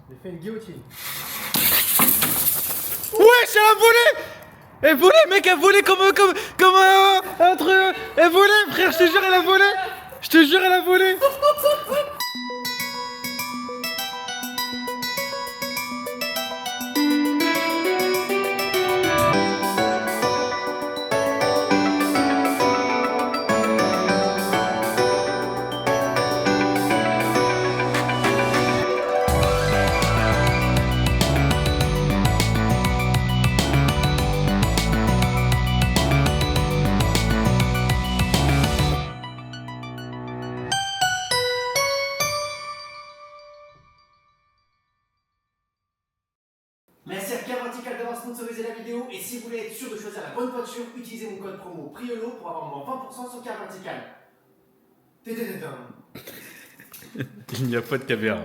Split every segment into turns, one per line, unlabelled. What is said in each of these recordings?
J'ai fait une guillotine.
Wesh, elle a volé! Elle volait, mec, elle volait comme un truc. Elle volait, frère, je te jure, elle a volé. Je te jure, elle a volé.
Merci à Car Vertical d'avoir sponsorisé la vidéo et si vous voulez être sûr de choisir la bonne voiture, utilisez mon code promo PRIOLO pour avoir moins 20% sur Car Vertical.
Il n'y a pas de caméra.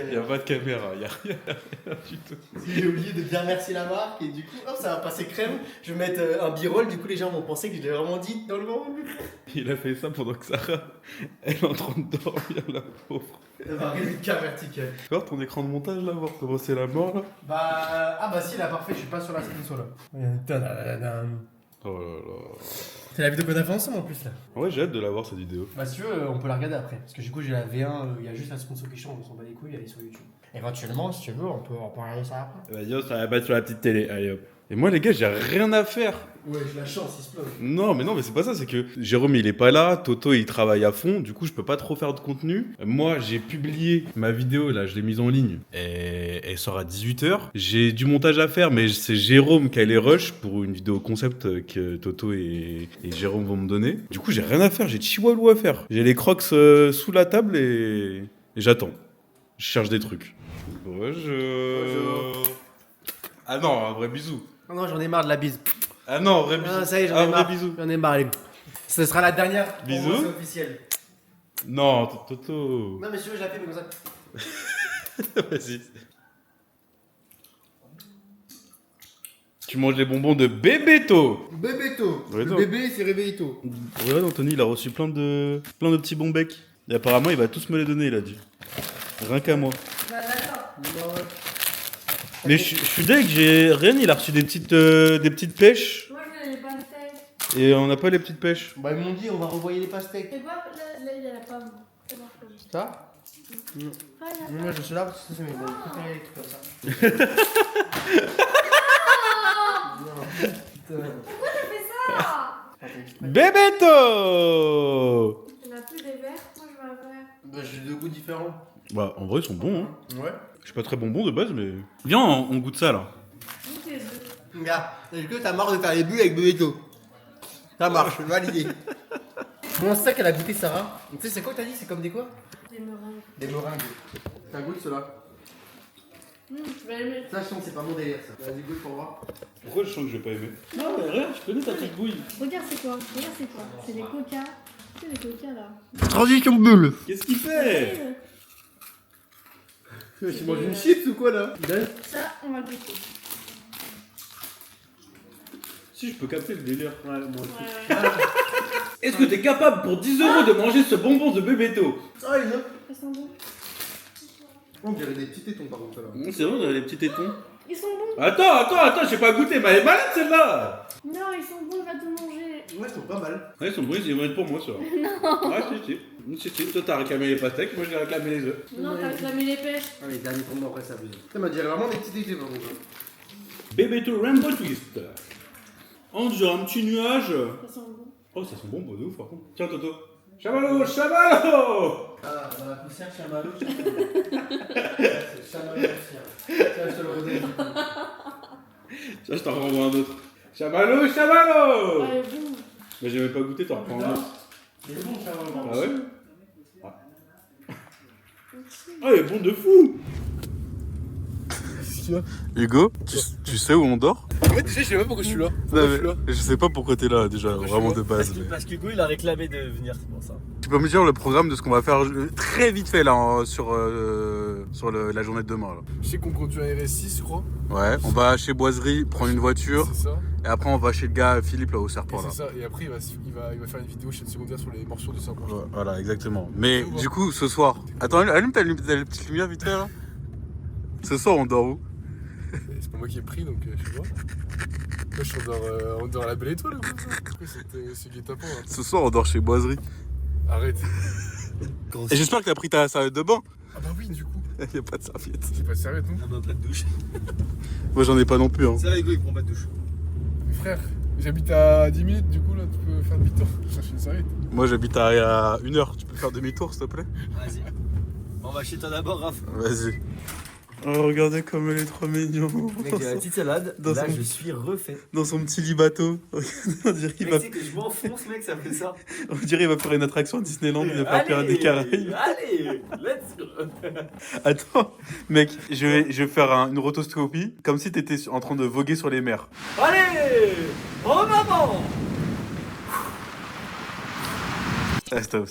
Il n'y a pas de caméra.
Il n'y a rien du tout.
J'ai oublié de bien remercier la marque et du coup, hop, ça va passer crème. Je vais mettre un b-roll, du coup les gens vont penser que je l'ai vraiment dit dans le moment.
Il a fait ça pendant que Sarah, elle est en train de dormir, la pauvre.
Elle va regarder Car Vertical.
Tu vois ton écran de montage là, voir comment c'est la mort là?
Ah si, là parfait, je suis pas sur la sponsor là.
Oh là là.
C'est la vidéo qu'on a fait ensemble en plus là.
Ouais, j'ai hâte de la voir cette vidéo.
Bah si tu veux, on peut la regarder après. Parce que du coup j'ai la V1, il y a juste la sponsor qui change, on s'en bat les couilles, elle est sur YouTube. Éventuellement, si tu veux, on peut regarder ça après.
Vas-y, on va mettre sur la petite télé, allez hop. Et moi les gars, j'ai rien à faire.
Ouais, j'ai la chance, il se plug.
Non, mais c'est pas ça, c'est que Jérôme il est pas là, Toto il travaille à fond, du coup je peux pas trop faire de contenu. Moi j'ai publié ma vidéo là, je l'ai mise en ligne, et elle sort à 18h. J'ai du montage à faire, mais c'est Jérôme qui a les rushs pour une vidéo concept que Toto et Jérôme vont me donner. Du coup j'ai rien à faire, j'ai chihuahou à faire. J'ai les crocs sous la table et j'attends. Je cherche des trucs. Bonjour. Ah non, un vrai bisou.
Non, j'en ai marre de la bise.
Ah non, vrai bisou.
Ah, ça y est, j'en
Ah,
ai
vrai
marre.
bisou.
J'en ai marre, allez. Ce sera la dernière.
Bisous.
Pour moi, c'est officiel.
Non, Toto.
Non, mais si tu veux, je la fais, mais comme ça.
Vas-y. Tu manges les bonbons de Bébéto.
Bébéto.
Ouais,
Le
non.
bébé, c'est Réveillito.
Regarde, Anthony, il a reçu plein de petits bons becs. Et apparemment, il va tous me les donner, il a dit. Rien qu'à moi. Mais je suis deg, Rien, il a reçu des petites pêches.
Moi je n'avais pas le fait.
Et on n'a pas les petites pêches.
Bah, ils m'ont dit, on va revoyer les pastèques.
C'est quoi là il y a la pomme. C'est bon, comme ça.
Ça
Ah, il y a la
Moi, je suis là parce que c'est mes bons. Préférez les trucs comme ça. Non, putain.
Pourquoi t'as fait ça?
Bébéto.
Il n'y en a plus des verts, moi je veux un verre.
Bah, j'ai deux goûts différents.
Bah, en vrai, ils sont bons, hein.
Ouais.
Je suis pas très bonbon de base, mais. Viens, on goûte ça, là.
Goûtez les deux.
Regarde, est-ce que t'as marre de faire les bulles avec Bébéto? Ça marche, validé. Bon, c'est ça qu'elle a goûté, Sarah. Tu sais, c'est quoi que t'as dit? C'est comme des quoi?
Des meringues.
Des meringues. T'as goûté cela?
Tu vas aimer.
Ça, je sens que c'est pas mon délire, ça. Vas-y, goûte pour voir.
Pourquoi je sens que je vais pas aimer? Non, mais rien, je connais ta petite bouille.
Regarde c'est quoi? Regarde c'est quoi? C'est les coca. Tu sais les coca là.
Transition bulle.
Qu'est-ce qu'il fait?
Tu manges une chips ou quoi là?
Ça, on va goûter.
Si, je peux capter le délire.
Ouais, moi
Ouais, ouais.
Est-ce que t'es capable pour 10 € de manger ce bonbon de Bébéto?
Ah, il est là.
Ils sont bons.
On dirait des petits tétons par contre là.
C'est vrai, on a les petits tétons.
Ils sont bons.
Attends, j'ai pas goûté, mais elle est malade celle-là!
Non, ils sont bons, il va te manger.
Ouais, ils sont pas mal.
Ouais, ils sont bons, ils vont être pour moi, ça. Non! Ouais, si. Toi, t'as réclamé les pastèques, moi, j'ai réclamé les œufs.
Non, t'as réclamé les pêches.
Allez, dernier tournoi après ça abusé. Ça m'a dit vraiment des petits tétons par contre.
Bébéto Rainbow Twist. On dirait un petit nuage.
Ils sont bons.
Oh, ça sent bon, de ouf, par contre. Tiens, Toto. Chamallow!
Ah, dans la poussière, chamallow. C'est chamallow poussière. Tiens, je te le redonne.
Tiens, je t'en renvoie un autre. Chamallow!
Ah, il est bon.
Mais j'avais pas goûté, t'en reprends un autre.
Il est bon, chamallow.
Ah ouais? Ah, il est bon de fou! Hugo, tu sais où on dort?
Ouais, déjà, je sais pas pourquoi je suis là.
Je sais pas pourquoi t'es là déjà, vraiment de base.
Parce que Hugo il a réclamé de venir, c'est pour ça.
Tu peux me dire le programme de ce qu'on va faire très vite fait là sur la journée de demain là.
Je sais qu'on conduit un RS6, je crois.
Ouais, on va chez Boiserie prendre une voiture
C'est ça.
et après on va chez le gars Philippe là au
Et
serpent là.
c'est ça. Et après, il va faire une vidéo chaîne secondaire sur les morsures de serpent.
Ouais, voilà, exactement. Mais
C'est où,
du coup, ce soir. Attends, allume ta petite lumière vite fait là. Ce soir, on dort où?
C'est pas moi qui ai pris, donc je sais pas. Moi, on dort à la Belle Étoile ou quoi ça? Pourquoi c'est guet-apens là?
Ce soir, on dort chez Boiserie.
Arrête.
Et j'espère que t'as pris ta serviette de bain.
Ah bah oui, du coup.
Y a pas de serviette.
J'ai pas de serviette, non?
Ah bah, pas de douche.
Moi, j'en ai pas non plus. Hein.
C'est vrai, Hugo, il prend pas de douche.
Mais frère, j'habite à 10 minutes, du coup là, tu peux faire demi-tour. Je cherche une serviette.
Moi, j'habite à 1 heure. Tu peux faire demi-tour, s'il te plaît?
Vas-y. On va chez toi d'abord, Raph.
Vas-y. Oh, regardez comme elle est trop mignon.
Mec, j'ai la petite salade.
Dans
Là,
son-
je suis refait.
Dans son petit lit bateau. On dirait qu'il
Mec,
va...
tu sais que je m'enfonce, mec, ça fait ça.
On dirait qu'il va faire une attraction à Disneyland. Il va faire Pirates des Caraïbes.
Allez, let's go.
Attends, mec, je vais faire une rotoscopie comme si t'étais en train de voguer sur les mers.
Allez, en avant.
Ah, stop.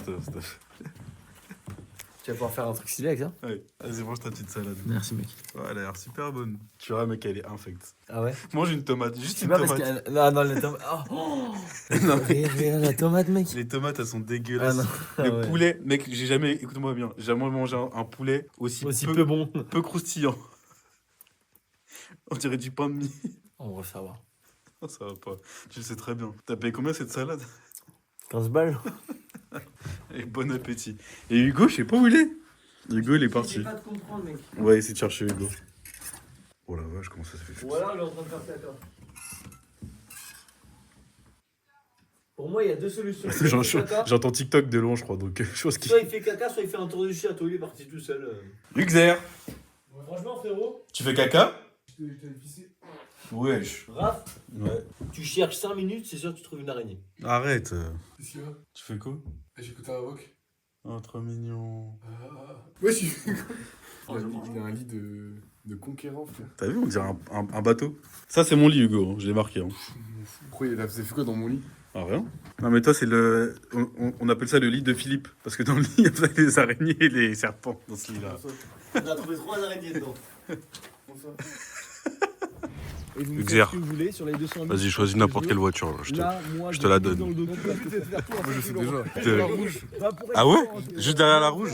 Tu vas pouvoir faire un truc stylé avec ça?
Ouais. Vas-y, mange ta petite salade.
Merci, mec.
Ouais, elle a l'air super bonne. Tu vois, mec, elle est infecte.
Ah ouais?
Mange une tomate, juste
C'est
une
pas parce
tomate.
qu'elle... Non, les tomates... Oh.
Non.
Regarde la tomate, mec.
Les tomates, elles sont
Ah
dégueulasses.
non.
Le
Ah ouais.
poulet, mec, j'ai jamais, écoute-moi bien, j'ai jamais mangé un poulet aussi
peu bon.
peu croustillant. On dirait du pain de mie.
On va savoir.
Non, ça va pas. Tu le sais très bien. T'as payé combien cette salade?
15 balles.
Et bon appétit. Et Hugo, je sais pas où il est. Hugo, il est parti.
pas de comprendre, mec.
On va essayer de chercher Hugo. Oh la vache, comment ça se fait?
Ou alors, il est en train de faire caca. Pour moi, il y a deux solutions. Soit il fait caca,
J'entends TikTok de loin, je crois, donc je pense qu'il...
soit il fait caca, soit il fait un tour du château, il est parti tout seul.
Luxer,
Franchement, frérot,
tu fais caca?
Je t'avais pissé.
Wesh.
Raph,
Ouais.
tu cherches 5 minutes, c'est sûr que tu trouves une araignée.
Arrête.
Qu'est-ce qu'il y a?
Tu fais quoi?
J'écoute un rock.
Oh, trop mignon.
Ouais, je suis. Il a un lit de conquérant, frère.
T'as vu, on dirait un bateau. Ça, c'est mon lit, Hugo, hein, je l'ai marqué. Hein.
Pourquoi il a fait quoi dans mon lit?
Ah, rien. Non, mais toi, c'est le... On appelle ça le lit de Philippe. Parce que dans le lit, il y a les araignées et les serpents dans ce lit-là.
On a trouvé 3 araignées dedans. Et vous me
Luxer.
faites ce que vous voulez sur les 200 000.
Vas-y, choisis n'imple quelle voiture, là.
Là, moi,
je te la donne.
dans le docu.
Moi, je sais déjà.
Te-
La rouge.
Ah ouais? Juste derrière la rouge?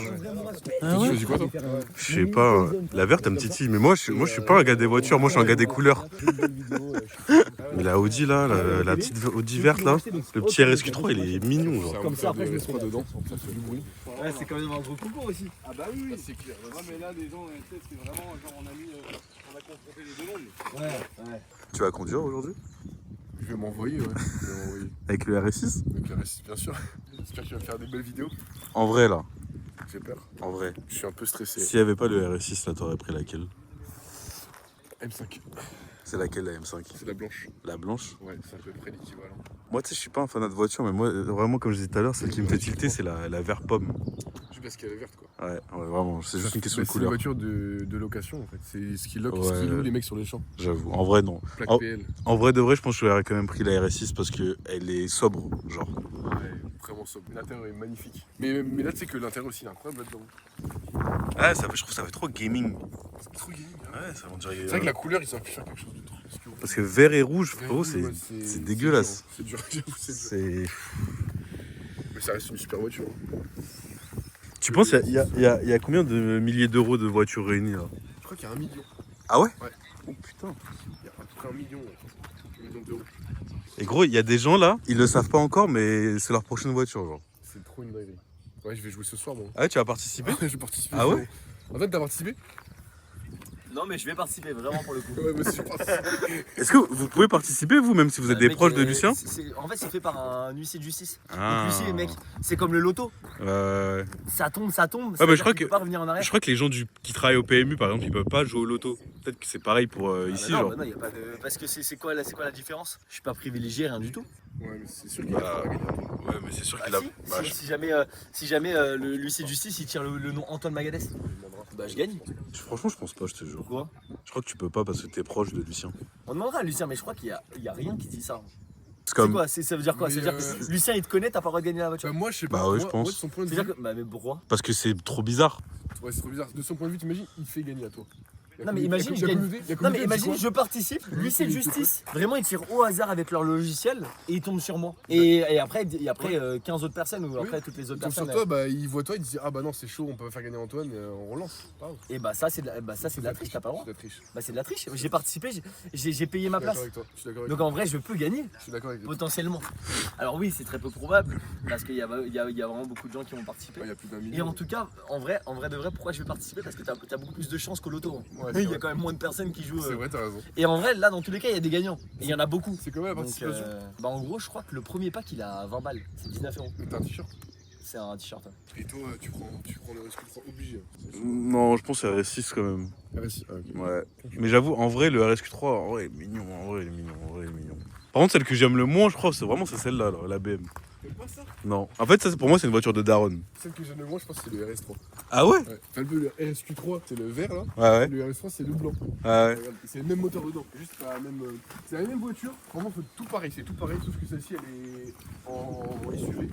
Tu choisis quoi, toi?
Je sais pas, la verte, elle me titille. Mais moi, je suis pas un gars des voitures, moi, je suis un gars des couleurs. Mais la Audi, là, la petite Audi verte, là, le petit RSQ3, il est mignon, genre.
Comme ça, après, je me
pas dedans. Ça fait du bruit.
Ouais, c'est quand même un gros concours aussi.
Ah bah oui, oui.
C'est clair.
Ouais, mais là, les gens, tu sais, c'est vraiment genre on a mis, on a confronté les deux mondes.
Ouais.
Tu vas conduire aujourd'hui?
Je vais m'envoyer, ouais. Je vais m'envoyer.
Avec le RS6?
Avec la récite, bien sûr. J'espère qu'il va faire des belles vidéos.
En vrai, là.
J'ai peur.
En vrai.
Je suis un peu stressé.
S'il y avait pas le RS6, là, t'aurais pris laquelle?
M5.
C'est laquelle, la M5?
C'est la blanche.
La blanche?
Ouais, c'est à peu près l'équivalent.
Moi, tu sais, je suis pas un fanat de voiture, mais moi, vraiment, comme je disais tout à l'heure, celle qui me fait tilter, c'est la vert pomme.
Juste parce qu'elle est verte, quoi.
Ouais, vraiment, c'est juste une question de
C'est une
couleur.
voiture de location, en fait. C'est ce qui loque, ce
Ouais.
qui loue les mecs sur les champs.
J'avoue. En vrai, non.
Plaque
Oh.
PL.
En vrai de vrai, je pense que j'aurais quand même pris la RS6 parce qu'elle est sobre, genre.
Ouais, vraiment sobre. L'intérieur est magnifique. Mais là, tu sais que l'intérieur aussi, il est incroyable là-dedans.
Ah, je trouve que ça fait trop gaming.
C'est trop gaming. Hein.
Ouais, ça on dirait.
C'est vrai que la couleur, ils savent plus faire quelque chose de trop.
Parce que vert et rouge, frérot,
Ouais,
c'est dégueulasse.
C'est dur, j'avoue, c'est dur.
C'est.
Mais ça reste une super voiture.
Tu penses, il y a combien de milliers d'euros de voitures réunies là?
Je crois qu'il y a 1 million.
Ah ouais?
Ouais.
Oh putain.
Il y a à peu près 1 million. 1 million d'euros.
Et gros, il y a des gens là, ils le savent pas encore, mais c'est leur prochaine voiture, genre.
C'est trop une dinguerie. Ouais, je vais jouer ce soir, moi.
Ah ouais, tu vas participer?
je vais participer.
Ah ouais?
En fait, t'as participé?
Non, mais je vais participer vraiment pour le coup.
Ouais, moi aussi, je participe.
Est-ce que vous pouvez participer, vous, même si vous êtes des
Mec,
proches de Lucien?
En fait, c'est fait par un huissier de justice.
Ah.
Donc, l'huissier, mec, c'est comme le loto. Ça tombe, ça tombe.
Ouais,
ça
bah,
veut
je crois
dire qu'il
que-
peut pas revenir en arrière.
Je crois que les gens qui travaillent au PMU, par exemple, ils peuvent pas jouer au loto. Peut-être que c'est pareil pour ici,
non,
genre.
bah non, y a pas de... Parce que c'est quoi la différence? Je suis pas privilégié, rien du tout.
Ouais, mais c'est sûr qu'il y a
Bah,
pas gagné.
ouais, mais c'est sûr
Bah,
qu'il a.
si,
Bah,
si jamais le l'huissier de justice il tire le nom Antoine Magadès, bah je gagne.
Franchement, je pense pas, je te jure.
Pourquoi?
Je crois que tu peux pas parce que t'es proche de Lucien.
On demandera à Lucien, mais je crois qu'il y a rien qui dit ça.
C'est
C'est
comme.
quoi? Ça veut dire quoi?
Mais,
Ça veut dire que Lucien il te connaît, t'as pas le droit de gagner la voiture.
Bah, moi, je sais
Bah
pas.
ouais,
moi,
je pense.
moi, de son point de
C'est-à-dire
vue.
que. Bah mais pourquoi?
Parce que c'est trop bizarre.
Ouais, c'est trop bizarre. De son point de vue, t'imagines, il fait gagner à toi.
Non mais imagine, je gagne. Non mais imagine, je participe, l'huissier de justice. Vraiment, ils tirent au hasard avec leur logiciel et ils tombent sur moi. Et après 15 autres personnes ou après toutes les autres
Comme
personnes.
sur toi, bah, ils voient toi, ils disent ah bah non, c'est chaud, on peut pas faire gagner Antoine, on relance. Pas grave.
Et bah ça c'est de la triche, t'as pas le droit.
C'est de la triche.
Bah c'est de la triche. J'ai participé, j'ai payé ma
Je suis d'accord
place.
avec toi. Je suis d'accord avec
Donc
toi.
en vrai, je peux gagner
Je suis d'accord avec toi.
potentiellement. Alors oui, c'est très peu probable parce qu'il y a vraiment beaucoup de gens qui vont participer.
Il y a plus d'un
Et
million.
en tout cas, en vrai de vrai, pourquoi je vais participer? Parce que t'as beaucoup plus de chances qu'au loto.
Ouais,
Il y
c'est
a
vrai.
quand même moins de personnes qui jouent.
C'est vrai, t'as raison.
Et en vrai, là, dans tous les cas, il y a des gagnants. Et il y en a beaucoup.
C'est comment la
Donc,
participation?
bah en gros, je crois que le premier pack, il a 20 balles. C'est 19 €.
Mais t'as un t-shirt.
C'est un t-shirt.
Et toi, tu prends le risque obligé.
Non, je pense que c'est RS6 quand même.
Ah bah si, ah, ok.
Ouais. Mais j'avoue, en vrai, le RSQ3, en vrai, il est mignon. En vrai, il est mignon. En vrai, il est mignon. Par contre, celle que j'aime le moins, je crois, c'est celle-là, là, la BM.
T'aimes pas ça?
Non. En fait, ça, pour moi, c'est une voiture de Daron.
Celle que j'aime le moins, je pense que c'est le RS3.
Ah ouais?
Ouais. Enfin, le RSQ3, c'est le vert là.
Ouais, ouais.
Le RS3, c'est le blanc.
Ouais.
Regarde, c'est le même moteur dedans, juste pas la même. C'est la même voiture, vraiment c'est tout pareil, c'est tout pareil, sauf que celle-ci elle est en SUV.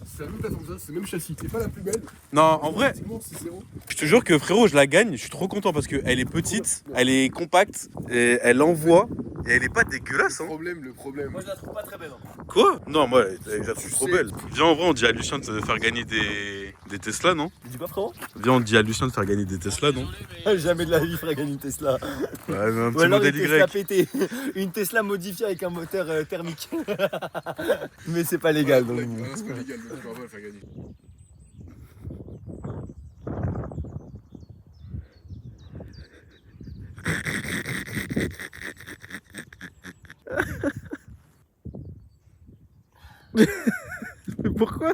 C'est la même plateforme que ça, c'est le même châssis, c'est pas la plus belle.
Non, en vrai,
Effectivement, c'est zéro.
je te jure que frérot, je la gagne. Je suis trop content parce qu'elle est petite, elle est compacte, et elle envoie, et elle est pas dégueulasse, hein.
Le problème.
Moi, je la trouve pas très belle. Hein.
Quoi? Non, moi, je la trouve trop belle. Viens, en vrai, on dit à Lucien de faire gagner des Tesla, non?
Tu dis quoi, frérot?
Viens, on dit à Lucien de faire gagner des Tesla, non?
Jamais de la vie, il ferait gagner une Tesla.
Ouais, mais un
Ou
petit
alors une
modèle
Tesla
Y.
pétée. Une Tesla modifiée avec un moteur thermique. Mais c'est pas légal, donc.
Non, c'est pas légal, donc on va pas le faire gagner.
Mais pourquoi?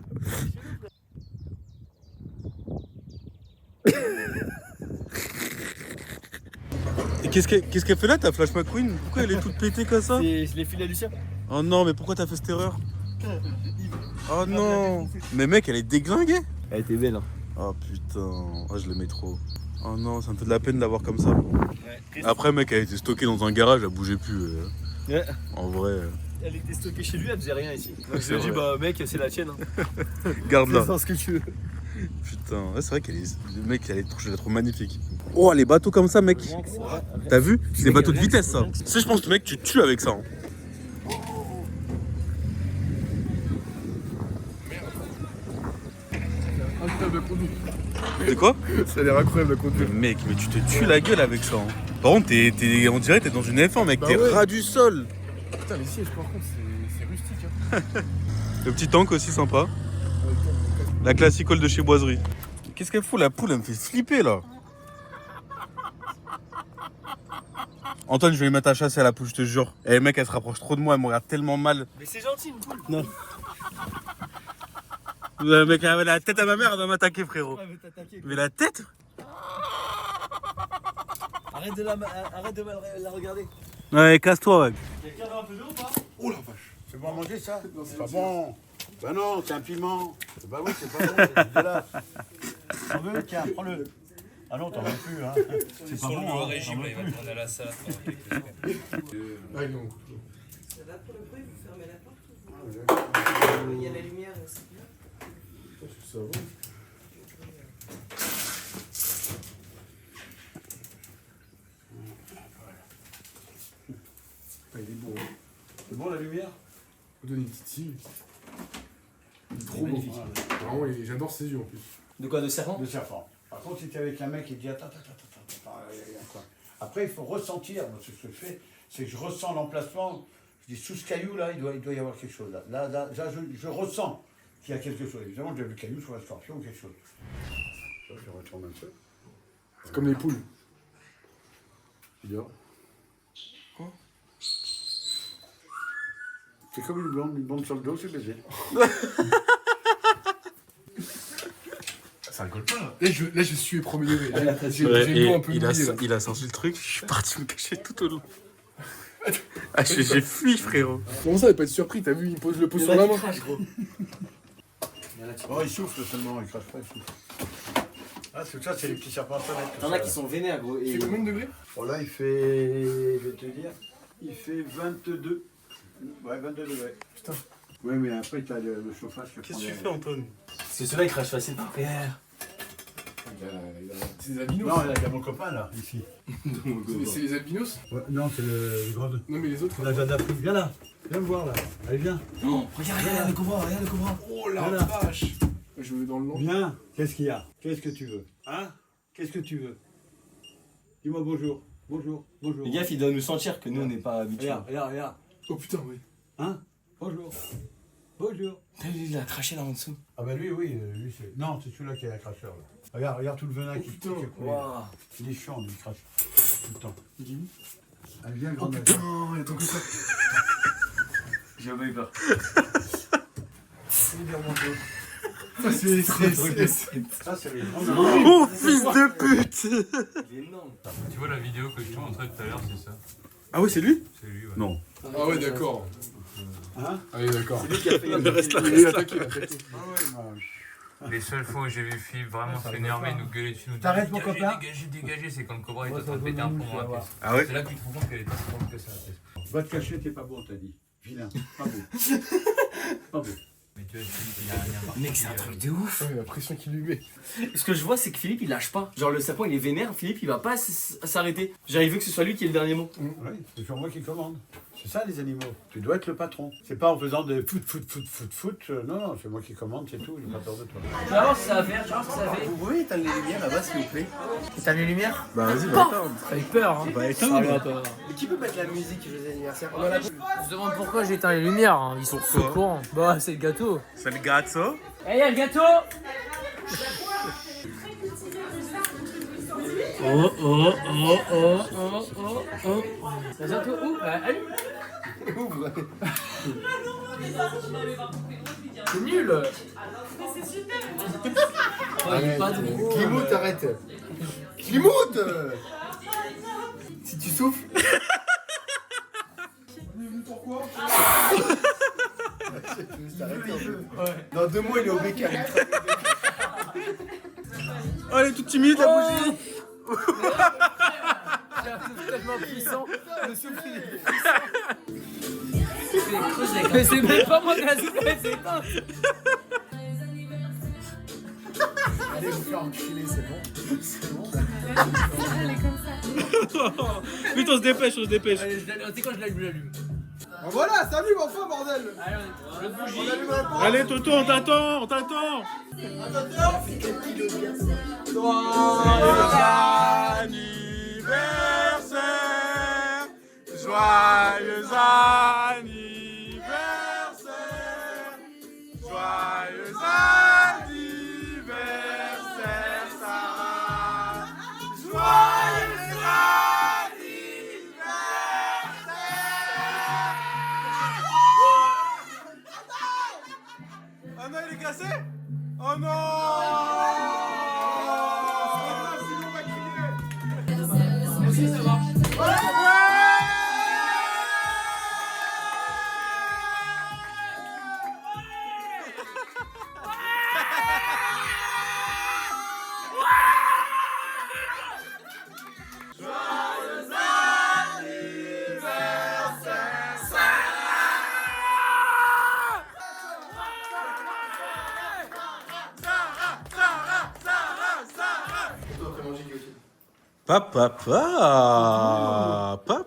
Et qu'est-ce qu'elle fait là, ta Flash McQueen? Pourquoi elle est toute pétée comme ça?
Je l'ai filé à Lucien.
Oh non, mais pourquoi t'as fait cette erreur? Oh non! Mais mec, elle est déglinguée!
Elle était belle, hein.
Oh putain, oh, je l'aimais trop. Oh non, ça me fait de la peine de l'avoir comme ça. Après, mec, elle a été stockée dans un garage, elle bougeait plus.
Ouais.
En vrai,
Elle était stockée chez lui, elle faisait rien ici. Donc je
C'est
lui ai dit,
vrai.
bah mec, c'est la tienne. Hein.
garde-la.
Fais ce que tu veux.
Putain, ouais, c'est vrai qu'elle est. Le mec, je la trouve magnifique. Oh, les bateaux comme ça, mec. T'as vu? C'est des bateaux de vitesse, ça. Tu sais, je pense que mec, tu te tues avec ça. Hein.
Incroyable à conduire.
C'est quoi?
Ça a l'air incroyable à conduire.
Mec, mais tu te tues la gueule avec ça. Hein. Par contre, on dirait que t'es dans une F1, mec.
Bah
T'es
ouais.
ras du sol.
Putain, les sièges par contre, c'est rustique. Hein.
Le petit tank aussi sympa. La classicole de chez Boiserie. Qu'est-ce qu'elle fout, la poule? Elle me fait flipper, là. Antoine, je vais lui mettre à chasser à la poule, je te jure. Et mec, elle se rapproche trop de moi, elle me regarde tellement mal.
Mais c'est gentil, une poule.
Non. Le mec, elle a la tête à ma mère, elle va m'attaquer, frérot.
Elle veut t'attaquer.
Mais la tête?
Arrête de la regarder.
Ouais, casse-toi, ouais.
Quelqu'un veut un peu d'eau ou pas?
Oh la vache, c'est bon à manger ça? C'est pas bon. Bah non, c'est un piment. Bah oui, c'est pas bon, c'est dégueulasse. T'en veux? Tiens, prends-le. Ah non, t'en veux plus, hein. C'est pas bon, hein.
régime, il va prendre à la salade.
Ah, non.
Ça va pour le bruit, vous fermez la porte ou... Il y a la lumière aussi.
Ça va.
Ah, il est beau. Hein. C'est bon la lumière?
Faut donner une petite signe. Il est trop beau.
magnifique.
Vraiment, j'adore ses yeux en plus.
De quoi, de serpent?
Le serpent. Par contre, si tu es avec un mec qui dit attends, il y a quoi? Après, il faut ressentir. Moi, ce que je fais, c'est que je ressens l'emplacement. Je dis sous ce caillou là, il doit y avoir quelque chose là. Là, je ressens qu'il y a quelque chose. Évidemment, j'ai vu le caillou sur la scorpion ou quelque chose. Ça, je retourne un peu.
C'est comme les poules. Bien.
C'est comme une blonde sur le dos, c'est baiser.
Ça rigole pas là. Là, je suis premier degré. J'ai
Ouais,
le dos un peu
il
mouillé là.
a sorti le truc, je suis parti me cacher tout au long. Ah, j'ai fui, frérot.
Comment ça, il pas être surpris? T'as vu, il pose le pot sur la main.
Oh, il souffle seulement, il crache pas, il souffle. Ah, tout ça, c'est les petits serpents à sonnette.
T'en as qui sont vénères, gros.
C'est combien de degrés?
Bon, là, il fait, je vais te dire, il fait 22. Ouais, 22 degrés.
Putain.
Oui, mais après, t'as le chauffage qui prend.
Antoine?
C'est ceux-là, ils crachent facile par terre.
C'est des albinos.
Non, là, il y a mon copain là, ici.
C'est les albinos.
Ouais, non, c'est le grand.
Non, mais les autres.
C'est la Jeanne d'Afrique. Viens là. Viens me voir là. Allez, viens.
Non, regarde le cobra, regarde le cobra.
Oh la
Voilà.
vache. Je vais dans le long.
Viens. Qu'est-ce qu'il y a? Qu'est-ce que tu veux? Hein? Qu'est-ce que tu veux? Dis-moi bonjour. Bonjour. Bonjour.
Les gars, il doit nous sentir que nous on n'est pas habitués.
Regarde, regarde, regarde.
Oh putain, oui.
Hein? Bonjour. Bonjour.
Il a craché là en dessous.
Ah bah lui, oui, lui c'est... Non, c'est celui-là qui est la cracheur là. Regarde, regarde tout le venin
Oh,
qui
putain.
qui est coulé.
Waouh.
Il est chiant, lui, il crache tout le temps.
Dis-lui.
Allez, viens,
Oh
grand
putain, il y a tant que ça.
J'ai eu peur.
Ça, c'est.
Ça, c'est les grands.
Oh fils de pute. Il est énorme.
Tu vois la vidéo que je te montrais tout à l'heure, c'est ça?
Ah ouais, c'est lui?
C'est lui, ouais.
Non.
Ah ouais, d'accord.
Hein?
Allez, d'accord.
C'est lui qui a fait
Il est attaqué, il est attaqué.
Ah ouais,
Les seules fois où j'ai vu Philippe vraiment s'énerver, nous gueuler dessus, nous dire
T'arrêtes, mon
dégagez,
copain
dégagez, dégagez, c'est quand le cobra est en
Ouais,
train de
ça
péter un
vaut le
plomb
coup,
dans la
tu vas
pièce.
Ah ouais?
C'est là que tu te rends compte qu'elle est pas si grande que ça, la pièce.
Va te cacher, t'es pas bon, t'as dit. Vilain. Pas beau. Pas beau.
Mais tu vois, Philippe, il a rien marqué.
Mec, c'est un truc de ouf.
Ouais, la pression qu'il lui met.
Ce que je vois, c'est que Philippe il lâche pas. Genre le serpent il est vénère, Philippe il va pas s'arrêter. Genre il veut que ce soit lui qui ait le dernier mot.
Oui, c'est sur moi qui commande. C'est ça les animaux. Tu dois être le patron. C'est pas en faisant des foot. Non, non, c'est moi qui commande, c'est tout. J'ai pas peur de toi.
Tu vas voir ce que ça va faire, tu vas voir ce que ça va faire.
Vous pouvez éteindre les lumières là-bas, s'il vous plaît?
Éteins les lumières.
Bah vas-y, va éteindre.
Ça fait peur, hein.
Bah éteindre.
Mais qui peut mettre la musique joyeux anniversaire? On a la...
Je me demande pourquoi j'ai éteint les lumières, hein. Ils sont au courant. Bah, c'est le gâteau.
C'est le gâteau.
Eh, y'a le gâteau. Oh. Le gâteau où? Bah, allez.
Ouvre.
C'est nul. Oh, il est pas drôle.
Klimout, arrête. Klimout. Si tu souffles.
Pourquoi?
Dans 2 mois, il est au bécal.
Oh, elle est toute timide, la bougie.
C'est tellement puissant. Le souffle, il est puissant. Mais c'est même pas moi qui a soufflé, c'est pas.
Allez, vous faire enculer, c'est bon. C'est bon.
Elle est comme ça.
Vite, on se dépêche, on se dépêche.
Allez, tu sais quoi, je l'allume.
Ah, voilà, ça allume enfin, bordel.
Allez, le bougie.
On allume la porte.
Allez, Toto, on t'attend, on t'attend. Anniversaire, joyeux anniversaire, joyeux anniversaire, Sarah, joyeux anniversaire. Oh non, il est cassé? Oh non!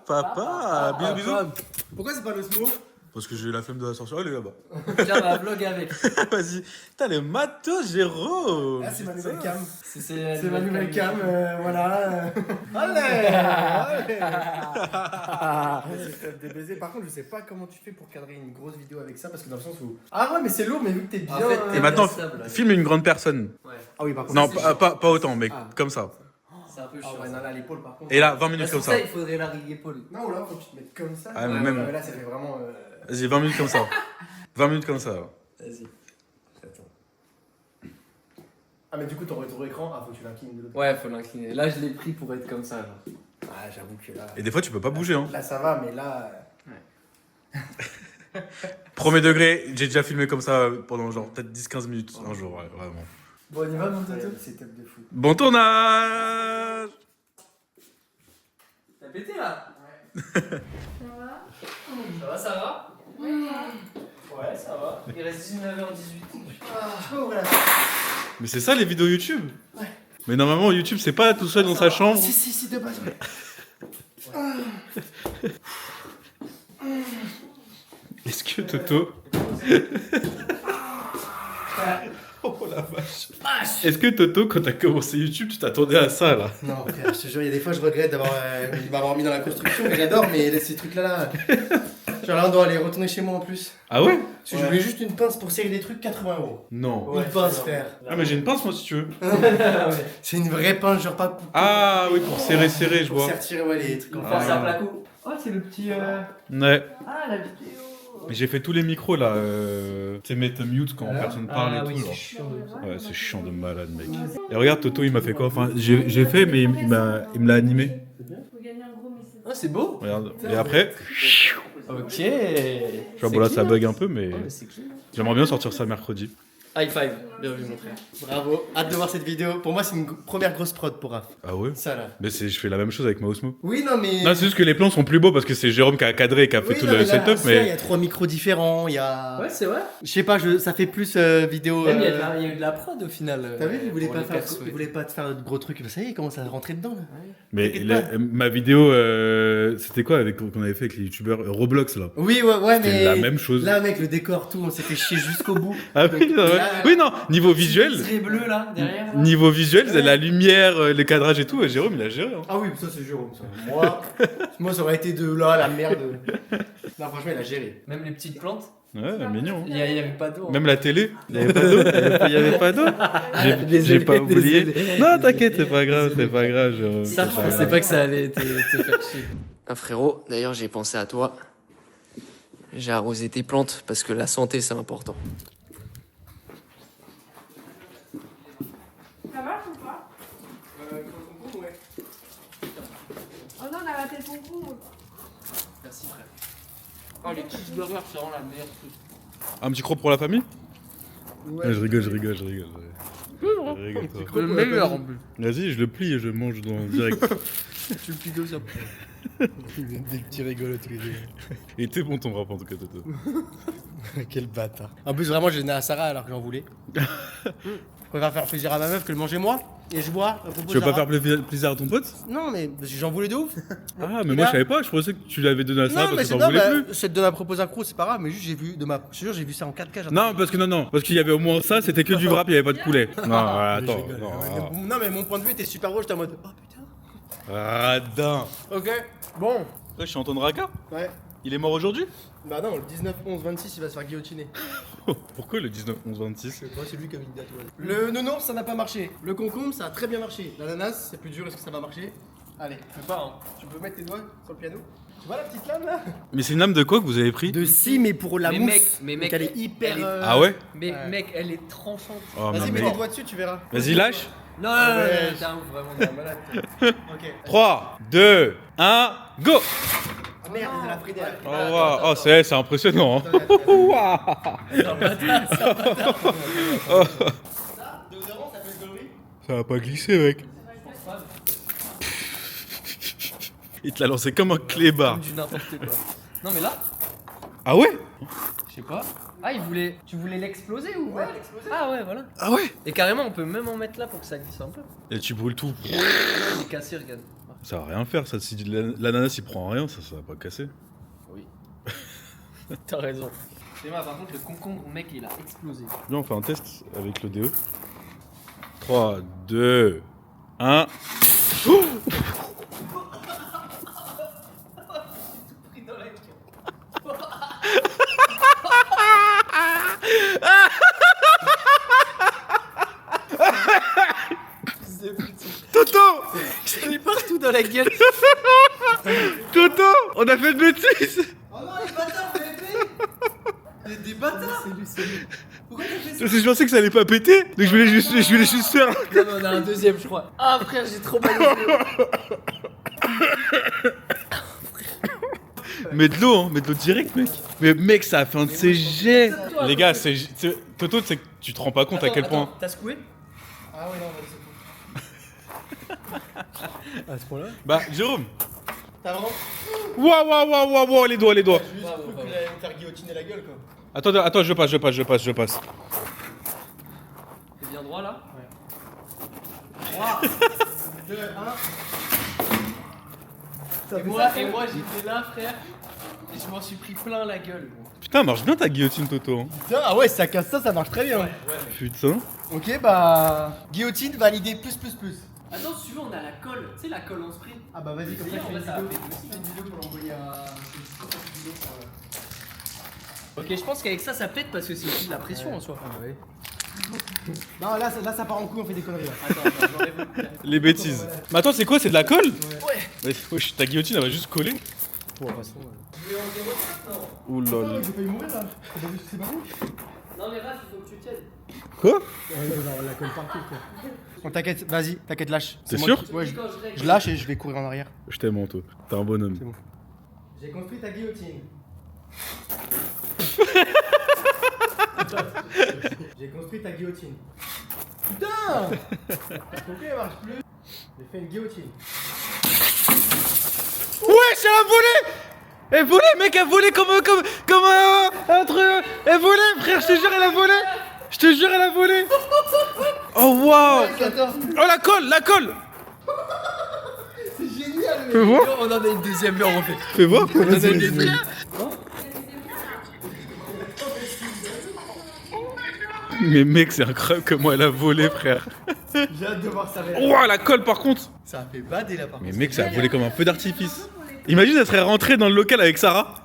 Papa, bisous, bisous.
Pourquoi c'est pas l'osmo?
Parce que j'ai eu la flemme de la sortir. Elle est là-bas.
Tiens, bah, vlog avec.
Vas-y. T'as les matos, Jérôme.
Ah, c'est ma nouvelle cam.
C'est
C'est ma nouvelle cam, voilà. Allez. C'est des baisers. Par contre, je sais pas comment tu fais pour cadrer une grosse vidéo avec ça, parce que dans le sens où... Ah ouais, mais c'est lourd, mais vu que t'es bien...
En fait,
Et
t'es
maintenant,
stable.
filme une grande personne.
Ah oui, par contre...
Non,
c'est
pas autant, mais
Ah.
comme ça.
C'est un peu
Ah
chiant.
ouais, non, là, l'épaule, par contre...
Et là, 20 minutes
C'est
comme
pour
ça.
ça, il faudrait la rig épaule.
Non, là, faut que tu te mettes comme ça.
Ah, mais même-
Là, ça fait vraiment...
Vas-y, 20 minutes comme ça. 20 minutes comme ça.
Vas-y. Attends. Ah, mais du coup, ton retour écran, faut que tu l'inclines de l'autre.
Ouais, faut l'incliner. Là, je l'ai pris pour être comme ça. Genre.
Ah, j'avoue que là...
Et des fois, tu peux pas bouger. Hein.
Là, ça va, mais là...
Premier degré, j'ai déjà filmé comme ça pendant genre peut-être 10-15 minutes un jour, ouais, vraiment.
Bon, on y va, mon Toto? C'est top de fou.
Bon tournage.
T'as pété là?
Ça va?
Ça va, Sarah?
Ouais.
Ouais, ça va. Il reste 19h18.
Je peux ouvrir la...
Mais c'est ça les vidéos YouTube. Mais normalement, YouTube, c'est pas tout seul dans sa chambre.
Si, de base.
Est-ce que Toto... Oh la vache. Est-ce que Toto, quand t'as commencé YouTube, tu t'attendais à ça là?
Non, frère, je te jure, il y a des fois, je regrette de m'avoir mis dans la construction, mais j'adore, mais ces trucs-là, genre là, on doit aller retourner chez moi en plus.
Ah ouais?
Parce que je voulais juste une pince pour serrer des trucs, 80 €.
Non.
Une pince, frère.
Ah mais j'ai une pince moi si tu veux.
C'est une vraie pince, genre pas pour...
Ah oui, pour serrer, je
pour
vois.
serrer, ouais, les trucs comme
Faire
ça.
ça placo.
Oh, c'est le petit.
Ouais.
Ah, la vidéo.
J'ai fait tous les micros là. Tu sais, mettre mute quand personne parle et tout.
c'est
genre.
chiant.
Ouais, c'est chiant de malade, mec. Et regarde, Toto, il m'a fait quoi? Enfin, j'ai fait, mais il me l'a animé.
Faut gagner un gros message.
Ah, c'est beau.
Regarde. Et après,
Ok.
genre, bon là, ça bug un peu, mais
Ouais, mais c'est clean.
j'aimerais bien sortir ça mercredi.
High five. Bien vu, mon frère.
Bravo, hâte de voir cette vidéo. Pour moi, c'est une première grosse prod pour Raph.
Ah ouais?
Ça là.
Mais je fais la même chose avec ma Osmo.
Oui, non, mais.
Non, c'est juste que les plans sont plus beaux parce que c'est Jérôme qui a cadré et qui a fait
Oui,
tout
non,
le
mais là,
setup,
celui-là, il y
mais.
a 3 micros différents, il y a.
Ouais, c'est vrai.
Je sais pas, ça fait plus vidéo.
Même il y a eu de la prod au final.
T'as vu, il voulait
pour
pas
les
faire,
persos,
il voulait pas te faire de gros trucs. Ça y est, il commence à rentrer dedans là.
Mais
T'inquiète pas.
ma vidéo, c'était quoi qu'on avait fait avec les youtubeurs Roblox là?
Oui, ouais,
C'était
mais.
la même chose.
Là, mec, le décor, tout, on s'est fait chier jusqu'au bout.
Ah oui, non, ouais.
Là,
Oui, non, niveau visuel.
Très bleu là, derrière. là.
Niveau visuel, la lumière, le cadrage et tout, Jérôme il a géré. Hein.
Ah oui, ça c'est Jérôme. Ça. Moi, ça aurait été de là, la merde. Non, franchement, il a géré.
Même les petites plantes.
Ouais, mignon. Hein.
Il y avait pas d'eau.
Même la télé, il n'y avait pas d'eau. Il y avait pas d'eau. J'ai pas oublié. Non, t'inquiète, c'est pas grave, Jérôme.
Ça, je pensais pas que ça allait te faire chier. Ah frérot, d'ailleurs j'ai pensé à toi. J'ai arrosé tes plantes parce que la santé c'est important.
Ça marche ou pas Oh non, on a raté le concours.
Merci frère. Oh les cheeseburgers c'est vraiment la meilleure chose.
Un petit croc pour la famille?
Ouais.
Je rigole. Je rigole, toi.
Le meilleur en plus.
Vas-y, je le plie et je mange dans direct.
Tu me plies deux ça.
Des petits rigolos tous les deux.
Et t'es bon ton rap en tout cas, Toto.
Quel bâtard. En plus, vraiment, j'ai donné à Sarah alors que j'en voulais. Je préfère faire plaisir à ma meuf que le manger moi. Et je bois.
Tu veux pas faire plaisir à ton pote?
Non, mais parce que j'en voulais de ouf.
Ah, mais moi je savais pas, je pensais que tu l'avais donné à ça
Non,
parce
mais
que
c'est
t'en voulais plus.
je te donne à proposer un croc, c'est pas grave, mais juste j'ai vu de ma. Je te jure, j'ai vu ça en 4K.
Non, parce qu'il y avait au moins ça, c'était que du wrap, il y avait pas de poulet. Non, attends.
Non, mais mon point de vue était super gros, j'étais en mode. Oh putain.
Radin.
Ok, bon.
Ouais, je suis Antoine Raka.
Ouais.
Il est mort aujourd'hui?
Bah non, le 19-11-26, il va se faire guillotiner.
Pourquoi le 19-11-26?
C'est lui qui a mis une date. Ouais. Le nounours, ça n'a pas marché. Le concombre, ça a très bien marché. L'ananas, c'est plus dur, est-ce que ça va marcher? Allez, je sais pas, hein. Tu peux mettre tes doigts sur le piano? Tu vois la petite lame là?
Mais c'est une lame de quoi que vous avez pris?
De scie, mais pour la
Mais
mousse.
mec,
Donc elle est hyper.
Ah ouais?
Mais
Ouais.
mec, elle est tranchante.
Oh,
Vas-y,
mais
mets les doigts dessus, tu verras.
Vas-y, lâche.
Non,
Ouais.
t'es un ouf vraiment.
T'es un malade. Ok.
3, 2, 1, go!
Ah merde, il a pris des.
Oh, wow. Oh, c'est impressionnant. Hein. Ça va pas glisser, mec. Il te l'a lancé comme un clébard.
Du n'importe quoi. Non mais là,
Ah ouais?
je sais pas. Ah, tu voulais l'exploser ou ouais? Ah ouais, voilà.
Ah ouais?
Et carrément, on peut même en mettre là pour que ça glisse un peu.
Et tu brûles tout.
Il est cassé, regarde.
Ça va rien faire, ça. Si l'ananas il prend rien, ça va pas casser.
Oui. T'as raison. C'est moi, par contre, le concombre, mec, il a explosé.
Viens, on fait un test avec le DE. 3, 2, 1. Toto!
Je l'ai partout dans la gueule.
Toto! On a fait une bêtise!
Oh non, les bâtards, vous l'avez fait! Des bâtards! C'est lui. Pourquoi t'as fait ça?
Parce que je pensais que ça allait pas péter, donc je voulais juste faire.
Non, mais on a un deuxième, je crois. Ah, frère, j'ai trop mal au yeux.
Mets de l'eau, direct, mec. Mais mec, ça a fait un de ses jets. Les gars, Toto, tu sais que tu te rends pas compte à quel point.
T'as secoué?
Ah ouais, non, c'est à ce point-là?
Bah, Jérôme.
T'as vraiment.
Waouh, les doigts.
Juste cru qu'il allait me faire guillotiner la gueule, quoi.
Attends, je passe.
T'es bien droit là?
3, 2, 1. Et moi j'étais là, frère. Et je m'en suis pris plein la gueule. Gros.
Putain, marche bien ta guillotine, Toto. Hein.
Putain, ah ouais, ça casse ça marche très bien.
Putain.
Ok, bah. Guillotine validée plus. Attends, si tu veux, on a la colle. Tu sais, la colle en sprint. Ah bah vas-y, comme ça, je fais une vidéo pour l'envoyer à. Ok, je pense qu'avec ça peut-être parce que c'est aussi de la pression en soi. Ah bah oui. Non, là ça part en couille, on fait des conneries là. Attends, j'enlève.
Les bêtises. Mais attends, c'est quoi? C'est de la colle? Ouais. Wesh, ta guillotine, elle va juste coller.
Bon, de toute façon. Tu veux en dire autre, non?
Ouh là là.
J'ai failli mourir là. C'est pas bon? Non, mais Raph, il faut que tu tiennes.
Quoi?
Ouais, la colle partout quoi. Bon, t'inquiète, vas-y, t'inquiète, lâche.
T'es sûr?
Ouais, je lâche et je vais courir en arrière.
Je t'aime, Anto. T'es un bonhomme.
C'est bon. J'ai construit ta guillotine. J'ai construit ta guillotine. Putain! Pourquoi elle marche plus? J'ai fait une guillotine.
Wesh, elle a volé! Elle volait, mec, elle volait comme un truc. Elle volait, frère, je te jure, elle a volé! Je te jure, elle a volé! Oh waouh! Oh la colle!
C'est génial,
Fais voir!
On en a une deuxième, mais on refait.
Fais voir!
On en a une deuxième.
Mais mec, c'est incroyable comment elle a volé, frère.
J'ai hâte de voir ça.
Ouah, la colle par contre!
Ça a fait bader là par contre.
Mais mec, ça a volé comme un feu d'artifice. Imagine, elle serait rentrée dans le local avec Sarah.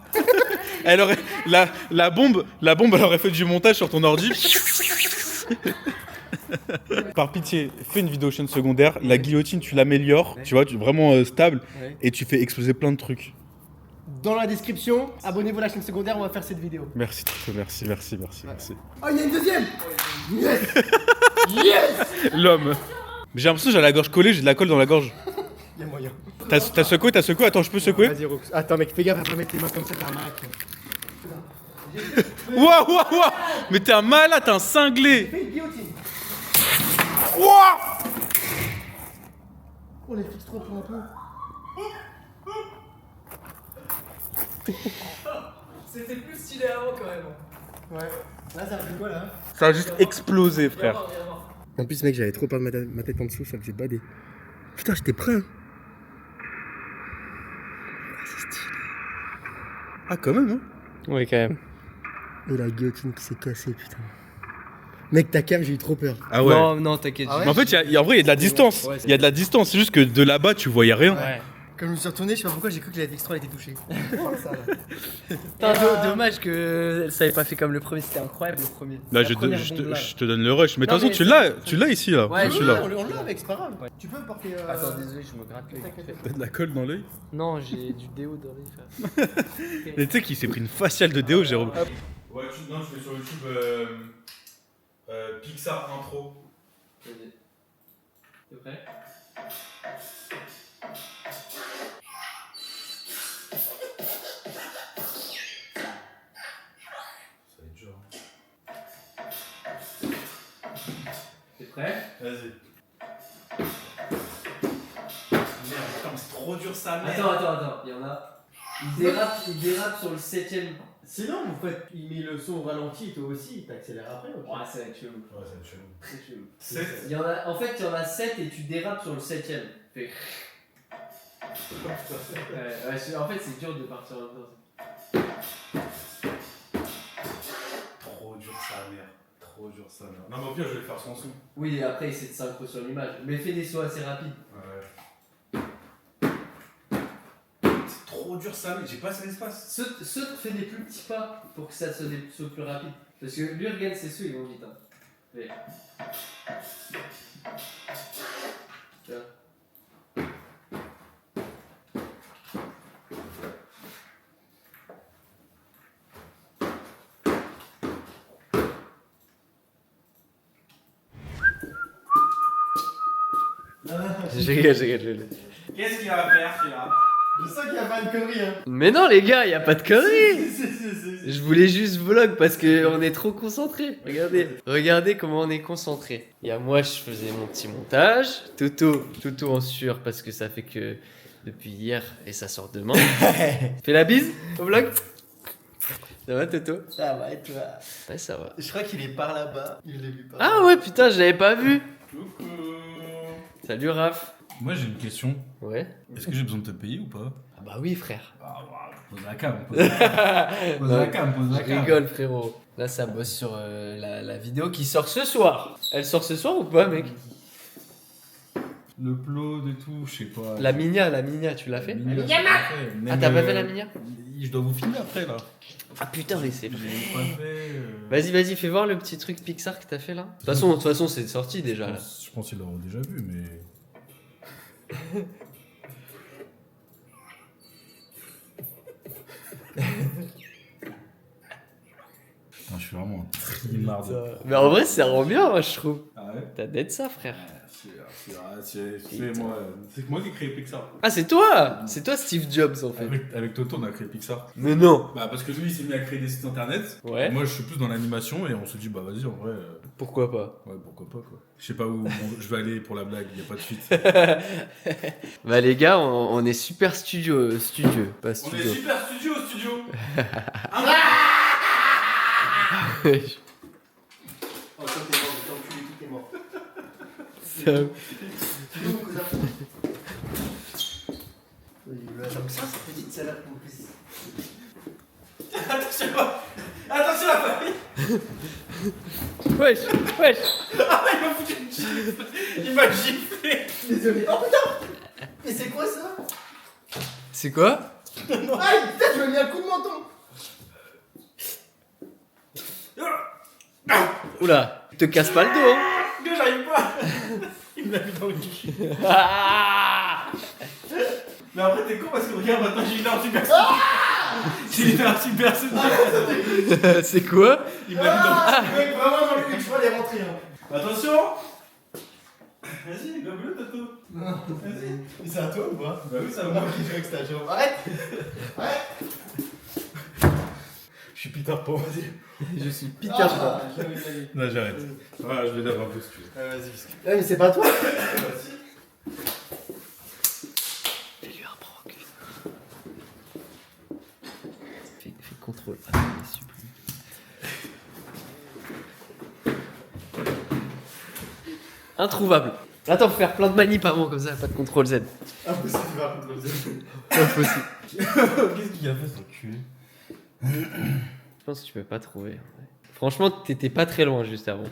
Elle aurait. La bombe, elle aurait fait du montage sur ton ordi. Par pitié, fais une vidéo chaîne secondaire. La guillotine, tu l'améliores. Tu vois, tu es vraiment stable.
Ouais.
Et tu fais exploser plein de trucs.
Dans la description, abonnez-vous à la chaîne secondaire, on va faire cette vidéo.
Merci, Toto, merci.
Oh, il y a une deuxième! Yes! Yes!
L'homme. J'ai l'impression que j'ai la gorge collée, j'ai de la colle dans la gorge.
Il y a moyen.
T'as secoué? Attends, je peux secouer?
Vas-y, Rox. Attends, mec, fais gaffe à pas mettre tes mains comme ça, t'as un marac.
Waouh! Mais t'es un malade, t'es un cinglé!
Fais une guillotine.
Waouh!
On les fixe trop pour un peu. C'était plus stylé avant quand même. Ouais. Là, ça a fait quoi là?
Ça a juste explosé, frère.
En plus, mec, j'avais trop peur de ma tête en dessous, ça faisait bader. Putain, j'étais prêt. Hein.
Ah, quand même, hein?
Oui, quand même.
Et la guillotine qui s'est cassée, putain. Mec, ta cam, j'ai eu trop peur.
Ah ouais.
Non, t'inquiète.
Ah ouais.
Mais en fait, en vrai, il y a de la distance.
Ouais,
Il y a de la distance, c'est juste que de là-bas, tu voyais rien.
Ouais.
Quand je me suis retourné, je sais pas pourquoi, j'ai cru que la texture était touchée.
Putain, dommage que ça ait pas fait comme le premier, c'était incroyable le premier.
Là,
La
je
première
te,
bombe, là.
je te donne le rush. Mais de
Non,
toute façon,
mais
tu l'as ici, là.
Ouais,
Tu l'as.
On l'a avec, c'est pas grave. Tu peux me porter.
Attends, désolé, je me gratte l'œil.
T'as de la colle dans l'œil?
Non, j'ai du déo dans l'œil.
Mais tu sais qu'il s'est pris une faciale de déo, Jérôme. Ouais, non, je fais sur YouTube Pixar intro.
T'es prêt?
Ça va être dur.
T'es prêt?
Vas-y. Merde, putain, c'est trop dur ça, merde.
Attends, il y en a. Il dérape sur le 7ème.
Sinon, vous faites. Il met le son au ralenti, toi aussi, t'accélères après. Ok.
Ouais, ça va être chelou.
Ouais, ça va être chelou.
Très chelou.
7.
En fait, il y en a 7 et tu dérapes sur le 7ème. Fait... en fait, c'est dur de partir en même temps.
Trop dur ça, merde. Trop dur ça, merde. Non, mais au pire, je vais le faire sans son.
Oui, et après, c'est de synchro sur l'image. Mais fais des sauts assez rapides.
Ouais. C'est trop dur ça, mais j'ai pas assez d'espace.
Saute, fais des plus petits pas pour que ça soit plus rapide. Parce que lui, regarde ses sauts, ils vont vite. Hein. Fais. Tu vois. Je rigole.
Qu'est-ce qu'il va faire, celui-là?
Je sens qu'il y a pas de conneries, hein.
Mais non, les gars, y a pas de conneries. Je voulais juste vlog parce qu'on est trop concentrés. Regardez comment on est concentrés. Il y a moi, je faisais mon petit montage. Toto en sueur parce que ça fait que depuis hier et ça sort demain. Fais la bise au vlog. Ça va, Toto?
Ça va, et toi?
Ouais, ça va.
Je crois qu'il est par là-bas. Il l'a vu par
Ah ouais, putain, je l'avais pas vu.
Coucou.
Salut Raph.
Moi j'ai une question.
Ouais.
Est-ce que j'ai besoin de te payer ou pas?
Ah bah oui frère.
Ah, pose la cam, pose la cam. Pose la cam, pose la
Je
cam.
rigole frérot. Là ça bosse sur la vidéo qui sort ce soir. Elle sort ce soir ou pas mec?
Le plot et tout, je sais pas.
La Minia, tu l'as fait? Ah t'as pas fait la Minia?
Je dois vous filmer après là.
Ah putain mais c'est...
J'ai pas fait.
Vas-y, fais voir le petit truc Pixar que t'as fait là. De toute façon c'est sorti déjà là.
Je pense qu'ils l'auront déjà vu, mais. Putain, je suis vraiment un trimard de.
Mais en vrai ça rend bien moi je trouve.
Ah ouais?
T'as d'être ça frère.
C'est moi qui ai créé Pixar.
Ah c'est toi Steve Jobs en fait.
Avec Toto, on a créé Pixar.
Mais non.
Bah, parce que lui, il s'est mis à créer des sites internet.
Ouais.
Moi, je suis plus dans l'animation et on se dit, bah, vas-y, en vrai.
Pourquoi pas?
Ouais, pourquoi pas, quoi. Je sais pas où je vais aller pour la blague, y a pas de suite.
Bah les gars, on est super studieux, pas
On est
studio.
super studio au studio.
Oh, toi, t'es mort, t'es enculé, tout est mort. Non, cousin. Attends, ça, c'est petite salade en plus. Attention la famille.
Wesh.
Ah, il m'a foutu une gifle. Il m'a giflé. Désolé. Oh putain. Mais c'est quoi ça?
C'est quoi?
Ah putain, je me mis un coup de menton.
Oula, te casse pas le dos hein.
Que j'arrive pas. Il me l'a mis dans le cul. Mais après t'es con parce que regarde maintenant j'ai une arme super. J'ai une arme super.
C'est quoi?
Il m'a mis dans le mec vraiment dans le cul, je vais aller rentrer. Attention. Vas-y, gobe-le Tato. Vas-y. Mais c'est à toi ou pas? Bah oui, c'est à moi qui dirais que c'était à Jérôme. Arrête. Je suis Peter Pan, vas-y.
Je suis Peter Pan.
Non, j'arrête. Ah, je vais l'avoir un peu si tu veux.
Vas-y, parce que. Ouais, mais c'est pas toi.
Fais-lui un proc. Fais contrôle. Ah, super. Introuvable. Attends, faut faire plein de manips avant comme ça, pas de contrôle Z.
Impossible, tu vas contre le
Impossible.
Qu'est-ce qu'il a fait, son cul?
Je pense que tu peux pas trouver. Franchement, t'étais pas très loin juste avant.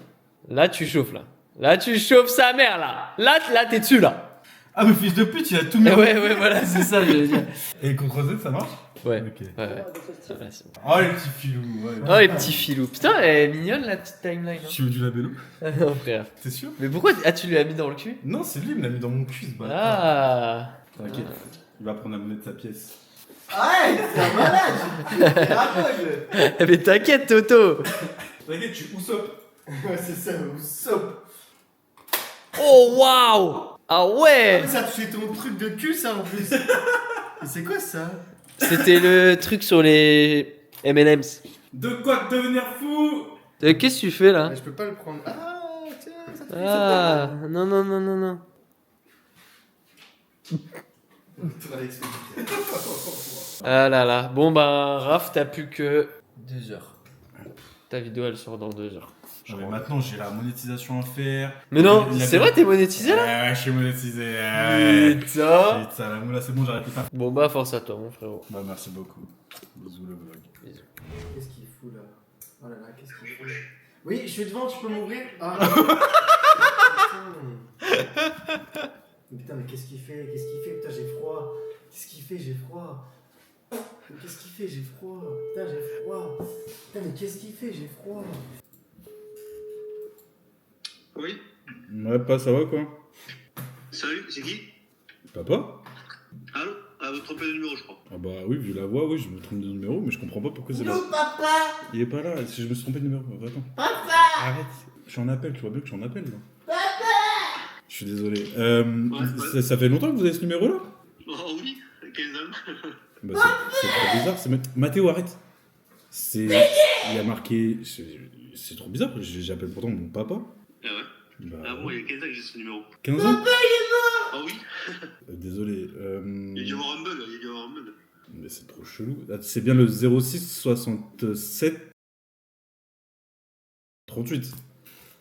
Là, tu chauffes là. Là, tu chauffes sa mère là. Là, t'es dessus là.
Ah, mais fils de pute, il a tout
Eh
mis.
ouais, voilà, c'est ça, je veux dire.
Et contre Z, ça marche?
Ouais.
Ok.
Ouais. Voilà, c'est bon.
Oh, les petits filous. Ouais.
Oh, les petits filous. Putain, elle est mignonne la petite timeline. Hein.
Tu veux du labello?
Ah non, frère.
T'es sûr?
Mais pourquoi tu lui as mis dans le cul?
Non, c'est lui, il me l'a mis dans mon cul, ce bâtard.
Ah.
T'inquiète, il va prendre la monnaie de sa pièce.
Arrête, c'est un malade. T'es aveugle.
Mais t'inquiète, Toto.
T'inquiète, tu oussopes.
Ouais, c'est ça, ou soap.
Oh, waouh. Ah ouais.
Ça a touché ton truc de cul, ça en plus. Mais c'est quoi ça?
C'était le truc sur les M&M's.
De quoi devenir fou?
Qu'est-ce que tu fais là?
Je peux pas le prendre. Ah, tiens, ça te fait
Ah, non.
ça.
Ah là là. Bon bah, Raph, t'as plus que 2 heures. Ta vidéo, elle sort dans 2 heures.
Mais maintenant, j'ai la monétisation à faire.
Mais non,
Il y a
c'est
des-
vrai, t'es monétisé là?
Ouais, je suis monétisé. Ouais.
Putain.
Putain, la moula, c'est bon, j'arrête le taf.
Bon bah, force à toi, mon frérot.
Bah, merci beaucoup. Bisous, le vlog.
Qu'est-ce qu'il fout là? Oh là là, qu'est-ce qu'il fout? Oui, je suis devant, tu peux m'ouvrir? Ah. Putain, mais qu'est-ce qu'il fait? Qu'est-ce qu'il fait? Putain, j'ai froid. Qu'est-ce qu'il fait? J'ai froid. Mais qu'est-ce qu'il fait? J'ai froid. Putain, j'ai froid. Putain, mais qu'est-ce qu'il fait? J'ai froid.
Oui,
Ouais, pas, ça va quoi?
salut, c'est qui?
Papa?
Allô? Ah, vous trompez de numéro, je crois.
Ah bah oui, vu la voix, oui, je me trompe de numéro, mais je comprends pas pourquoi c'est là.
Non, papa!
Il est pas là, si je me suis trompé de numéro. Attends.
Papa!
Arrête. Je suis en appel, tu vois bien que je suis en appel là.
Papa!
Je suis désolé.
Ouais.
Ça fait longtemps que vous avez ce numéro là?
Oh oui, 15 ans.
Bah, c'est trop bizarre. Mathéo, arrête. Il y a marqué. C'est trop bizarre. J'appelle pourtant mon papa.
Ah ouais?
Bah,
Ah bon, il y a 15 ans que j'ai ce numéro.
15 ans?
Ah oui?
Désolé.
Il y a dû y avoir un bug, il y a dû y avoir un bug.
Mais c'est trop chelou. Ah, c'est bien le 06 67 38.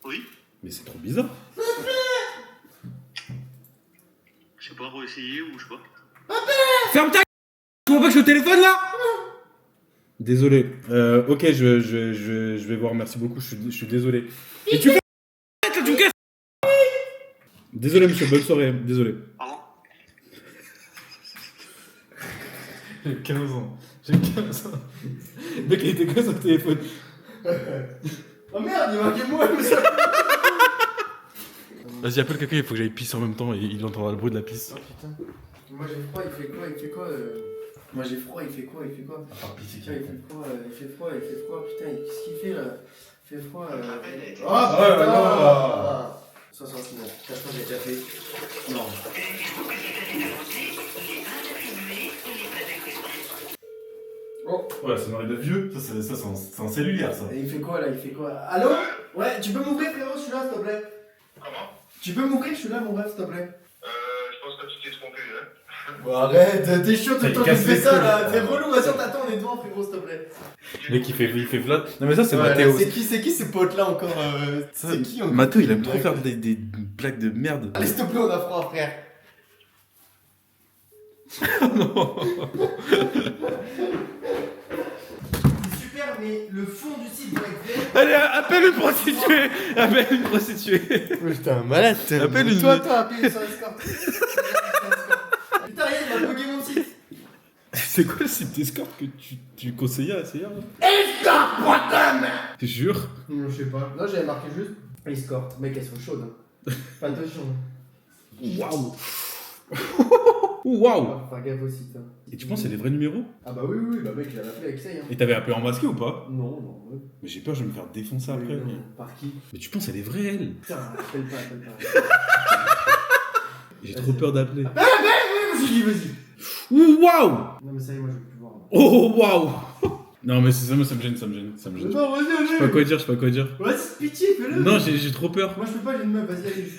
Oui?
Mais c'est trop bizarre.
pas réessayer ou je sais pas.
Ferme ta. Tu vois pas que je suis au téléphone là? Désolé. Ok, je vais voir. Merci beaucoup. Je suis désolé. Et tu fais. Tu me casses. Désolé, monsieur. Bonne soirée. Désolé.
Pardon?
J'ai 15 ans. J'ai 15 ans. Le mec, il était quoi sur le téléphone?
Oh merde, il manquait moi, mais ça.
Vas-y, appelle quelqu'un, il faut que j'aille pisser en même temps et il entendra le bruit de la pisse.
Oh putain. Moi j'ai froid, il fait quoi? Moi j'ai froid, il fait quoi? Putain, il fait froid, putain, qu'est-ce qu'il fait là? Il fait froid. Oh putain! Ça sent le final. De toute façon, j'ai déjà fait. Non. Oh!
Ouais, ça m'arrive de vieux. Ça, c'est un cellulaire, ça.
Et il fait quoi là? Il fait quoi? Allô? Ouais, tu peux m'ouvrir frérot, je suis là s'il te plaît.
Comment?
Tu peux m'ouvrir, je suis là mon rêve s'il te plaît.
Je pense que tu t'es trompé, hein.
Bon, arrête, t'es chiant tout le temps que tu
casse
fais
les
ça
couilles.
là, t'es relou, vas-y on t'attend, on est devant frérot s'il te plaît.
Le mec, il fait Vlad. Non, mais ça, c'est
Ouais,
Mathéo.
c'est qui ces potes là encore
Ça,
c'est qui encore?
Mathéo, il aime trop faire des blagues de merde.
Allez s'il te plaît, on a froid frère.
Non.
C'est super, mais le fond du site doit être vert.
Allez, appelle une prostituée. Appelle une prostituée.
Putain, malade.
Appelle une.
Toi, appelle sur Escort. Putain, rien, il m'a bugué mon site.
C'est quoi le site d'escorte que tu conseillais à essayer?
Escort.com.
Tu jures?
Non, je sais pas. Non, j'avais marqué juste Escort. Mec, elles sont chaudes. Hein. Pas de chaudes.
Waouh. Waouh.
Faire gaffe au site. Hein.
Et tu penses c'est des vrais numéros?
Ah bah oui, bah mec, j'avais appelé avec ça. Hein.
Et t'avais appelé en masqué ou pas?
Non. Ouais.
Mais j'ai peur, je vais me faire défoncer après.
Non. Par qui?
Mais tu penses elle est vraie, elle?
Putain, appelle pas.
J'ai trop peur d'appeler.
Vas-y.
Ouh, waouh.
Non, mais ça y est, moi je veux plus voir. Moi.
Oh, waouh. Non, mais c'est ça, moi ça me gêne.
Non, vas-y,
Je sais pas quoi dire.
Ouais, c'est pitié, fais-le.
Non, j'ai trop peur.
Moi je peux pas, j'ai une meuf, vas-y, allez.